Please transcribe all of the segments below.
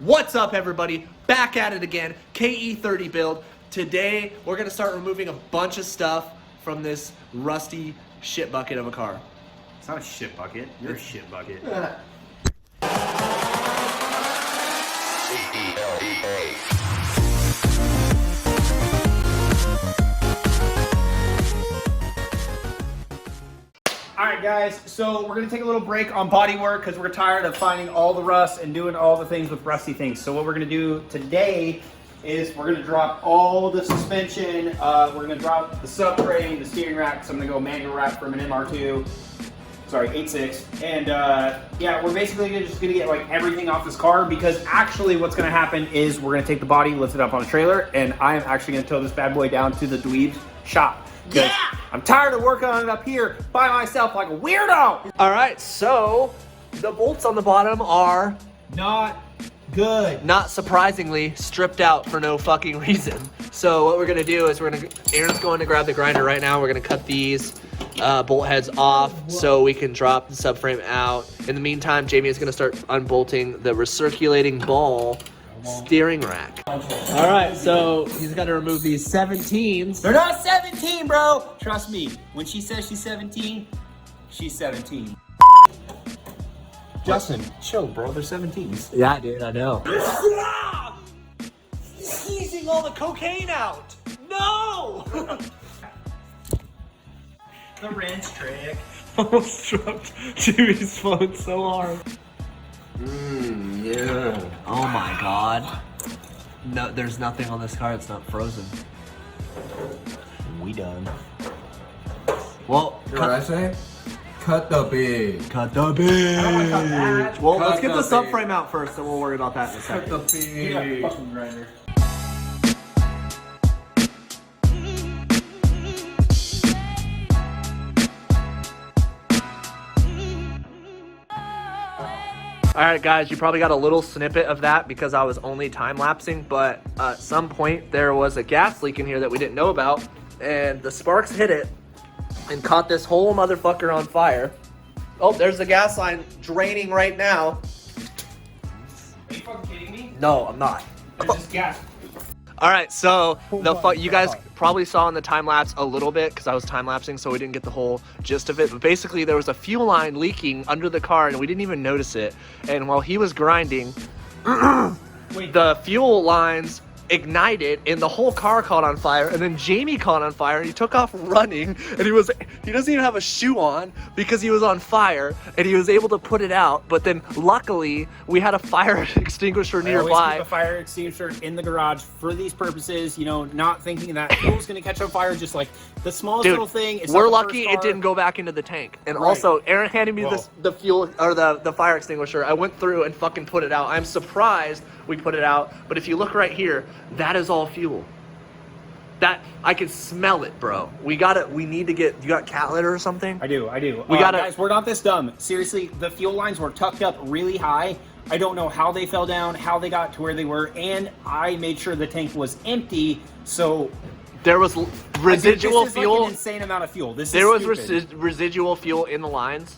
What's up, everybody? Back at it again. KE30 build. Today, we're going to start removing a bunch of stuff from this rusty shit bucket of a car. It's not a shit bucket. You're a shit bucket. Alright guys, so we're going to take a little break on body work because we're tired of finding all the rust and doing all the things with rusty things. So what we're going to do today is we're going to drop all the suspension, we're going to drop the subframe, the steering rack, so I'm going to go manual rack from an MR2, sorry, 8.6, and yeah, we're basically just going to get like everything off this car because actually what's going to happen is we're going to take the body, lift it up on a trailer, and I am actually going to tow this bad boy down to the dweeb's shop. Yeah! I'm tired of working on it up here by myself like a weirdo! Alright, so the bolts on the bottom are Not good. not surprisingly stripped out for no fucking reason. So what we're gonna do is Aaron's going to grab the grinder right now. We're gonna cut these bolt heads off so we can drop the subframe out. In the meantime, Jamie is gonna start unbolting the recirculating ball steering rack. All right, so he's got to remove these 17s. They're not 17, bro! Trust me, when she says she's 17, she's 17. Justin, chill, bro. They're 17s. Yeah, dude, I know. He's squeezing all the cocaine out. No! The wrench trick. Almost dropped Jimmy's phone so hard. Yeah. Oh my god. No, there's nothing on this car that's not frozen. We done. Well, You know what I say? Cut the big. cut the bitch. I don't wanna cut that. Well, Cut let's get the the subframe out first, and we'll worry about that in a Cut second. the You got a big. fucking grinder. Alright guys, you probably got a little snippet of that because I was only time-lapsing, but at some point there was a gas leak in here that we didn't know about, and the sparks hit it and caught this whole motherfucker on fire. Oh, there's the gas line draining right now. Are you fucking kidding me? No, I'm not. There's just gas. Alright, so you guys probably saw in the time-lapse a little bit because I was time-lapsing, so we didn't get the whole gist of it. But basically, there was a fuel line leaking under the car, and we didn't even notice it. And while he was grinding, the fuel lines ignited, and the whole car caught on fire. And then Jamie caught on fire, and he took off running. And he doesn't even have a shoe on because he was on fire, and he was able to put it out. But then, luckily, we had a fire extinguisher I always nearby. keep a fire extinguisher in the garage for these purposes, you know, not thinking that fuel's gonna catch on fire, just like the smallest Dude, little thing. It's we're not the lucky first it didn't go back into the tank. And Right. also, Aaron handed me Whoa. the fuel or the fire extinguisher. I went through and fucking put it out. I'm surprised we put it out. But if you look right here, that is all fuel. That I can smell it, bro. We need to get. You got cat litter or something? I do. We gotta- guys, we're not this dumb. Seriously, the fuel lines were tucked up really high. I don't know how they fell down, how they got to where they were, and I made sure the tank was empty. So There was residual this is fuel. like an insane amount of fuel. There was residual fuel in the lines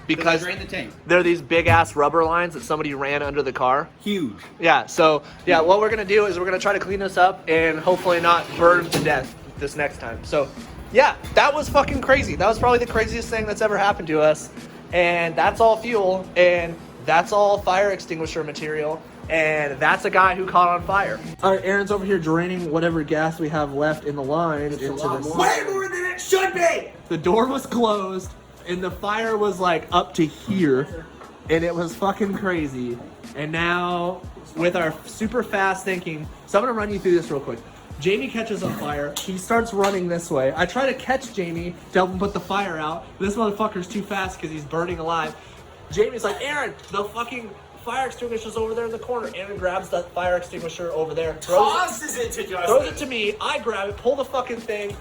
because drain the tank. they're these big ass rubber lines that somebody ran under the car. Huge. Yeah, so yeah, what we're gonna do is we're gonna try to clean this up and hopefully not burn to death this next time. So yeah, that was fucking crazy. That was probably the craziest thing that's ever happened to us. And that's all fuel, and that's all fire extinguisher material, and that's a guy who caught on fire. All right, Aaron's over here draining whatever gas we have left in the line into this. Way more than it should be! The door was closed, and the fire was like up to here, and it was fucking crazy. And now, with our super fast thinking, so I'm gonna run you through this real quick. Jamie catches on fire. He starts running this way. I try to catch Jamie to help him put the fire out. This motherfucker's too fast because he's burning alive. Jamie's like, Aaron, the fucking fire extinguisher's over there in the corner. Aaron grabs the fire extinguisher over there, Tosses it to Justin. throws it to me. I grab it, pull the fucking thing.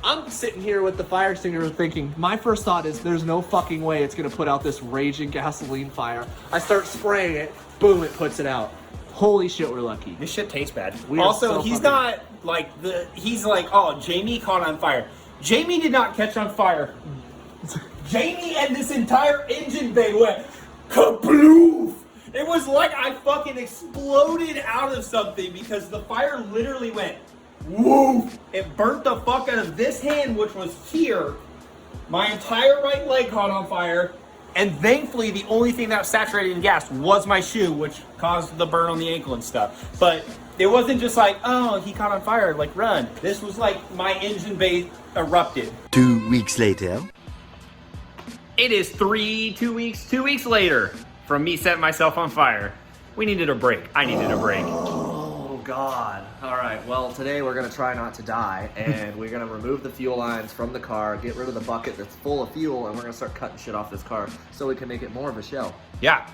I'm sitting here with the fire extinguisher thinking, my first thought is there's no fucking way it's gonna put out this raging gasoline fire. I start spraying it, boom, it puts it out. Holy shit, we're lucky. This shit tastes bad. We are Also, so he's fucking- not like he's like, oh, Jamie caught on fire. Jamie did not catch on fire. Jamie and this entire engine bay went kabloof. It was like I fucking exploded out of something because the fire literally went woo. It burnt the fuck out of this hand, which was here. My entire right leg caught on fire. And thankfully, the only thing that was saturated in gas was my shoe, which caused the burn on the ankle and stuff. But it wasn't just like, oh, he caught on fire, like run. This was like my engine bay erupted. 2 weeks later. It is 2 weeks later from me setting myself on fire. We needed a break. I needed a break. Oh God. All right, well today we're gonna try not to die and we're gonna remove the fuel lines from the car, get rid of the bucket that's full of fuel, and we're gonna start cutting shit off this car so we can make it more of a show. Yeah.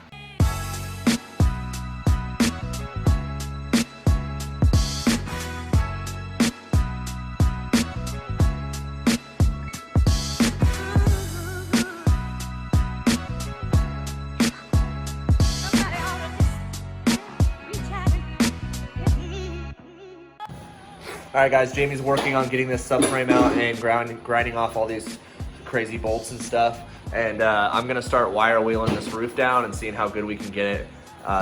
All right, guys, Jamie's working on getting this subframe out and grinding off all these crazy bolts and stuff. And I'm gonna start wire wheeling this roof down and seeing how good we can get it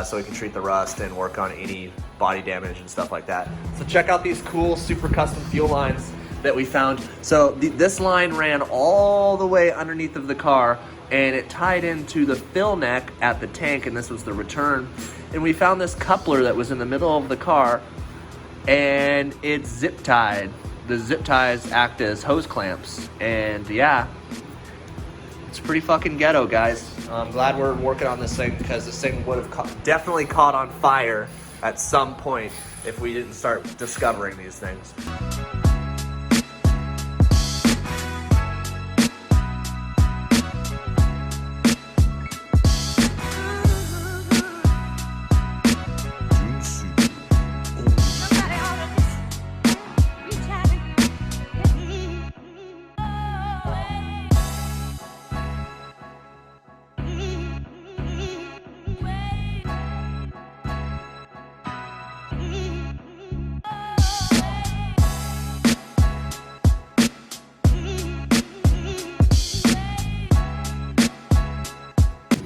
so we can treat the rust and work on any body damage and stuff like that. So check out these cool, super custom fuel lines that we found. So this line ran all the way underneath of the car and it tied into the fill neck at the tank, and this was the return. And we found this coupler that was in the middle of the car, and it's zip tied. The zip ties act as hose clamps, and yeah, it's pretty fucking ghetto, guys. I'm glad we're working on this thing because this thing would have definitely caught on fire at some point if we didn't start discovering these things.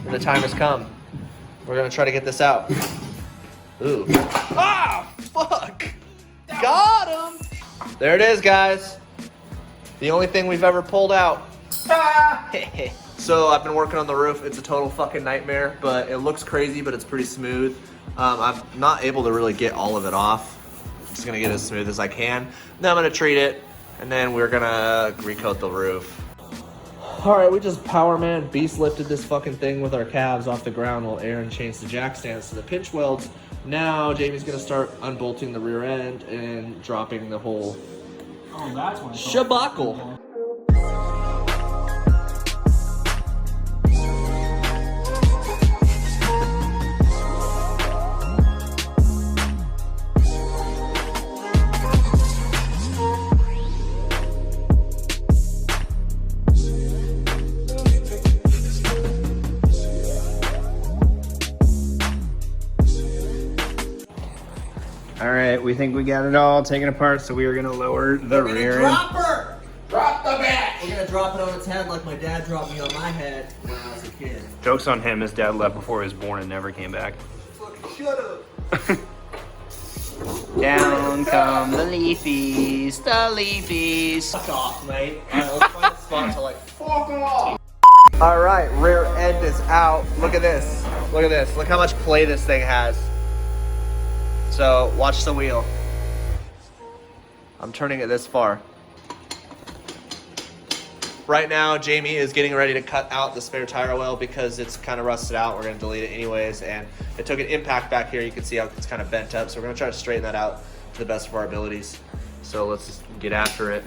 The time has come. We're gonna try to get this out. Ooh. Ah, fuck! Got him! There it is, guys. The only thing we've ever pulled out. So I've been working on the roof. It's a total fucking nightmare, but it looks crazy, but it's pretty smooth. I'm not able to really get all of it off. I'm just gonna get it as smooth as I can. Then I'm gonna treat it, and then we're gonna recoat the roof. All right, we just powerman beast lifted this fucking thing with our calves off the ground while Aaron changed the jack stands to the pinch welds. Now Jamie's gonna start unbolting the rear end and dropping the whole shabackle. All right, we think we got it all taken apart, so we are gonna lower the rear end. Drop her! Drop the bitch! We're gonna drop it on its head like my dad dropped me on my head when I was a kid. Joke's on him, his dad left before he was born and never came back. Shut up. Down come the leafies, the leafies. Fuck off, mate. Alright, let's find a spot to like fuck off. Alright, rear end is out. Look at this. Look at this. Look how much play this thing has. So watch the wheel. I'm turning it this far. Right now, Jamie is getting ready to cut out the spare tire oil because it's kind of rusted out. We're going to delete it anyways, and it took an impact back here. You can see how it's kind of bent up, so we're going to try to straighten that out to the best of our abilities. So let's just get after it.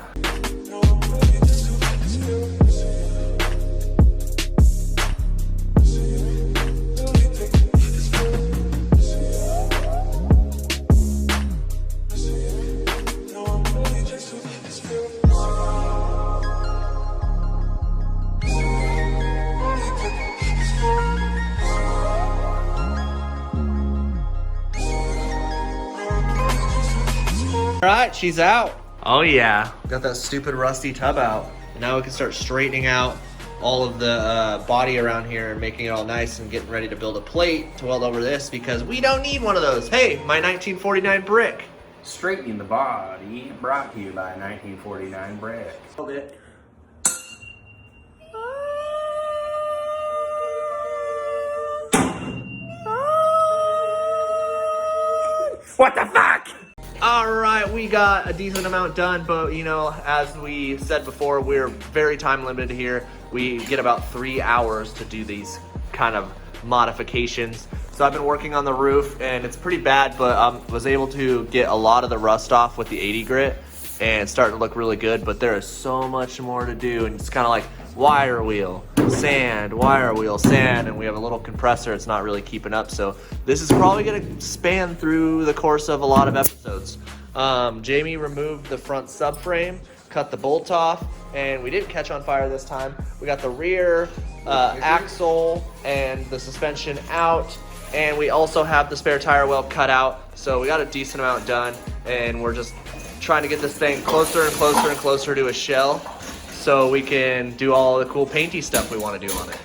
All right, she's out. Oh yeah. Got that stupid rusty tub out. And now we can start straightening out all of the body around here and making it all nice and getting ready to build a plate to weld over this because we don't need one of those. Hey, my 1949 brick. Straightening the body, brought to you by 1949 brick. Hold it. What the fuck? All right, we got a decent amount done, but you know, as we said before, we're very time limited here. We get about 3 hours to do these kind of modifications. So I've been working on the roof and it's pretty bad, but was able to get a lot of the rust off with the 80 grit and it's starting to look really good, but there is so much more to do and it's kind of like wire wheel, sand, wire wheel, sand, and we have a little compressor. It's not really keeping up. So this is probably gonna span through the course of a lot of episodes. Jamie removed the front subframe, cut the bolt off, and we didn't catch on fire this time. We got the rear axle and the suspension out, and we also have the spare tire well cut out. So we got a decent amount done, and we're just trying to get this thing closer and closer and closer to a shell so we can do all the cool painty stuff we want to do on it.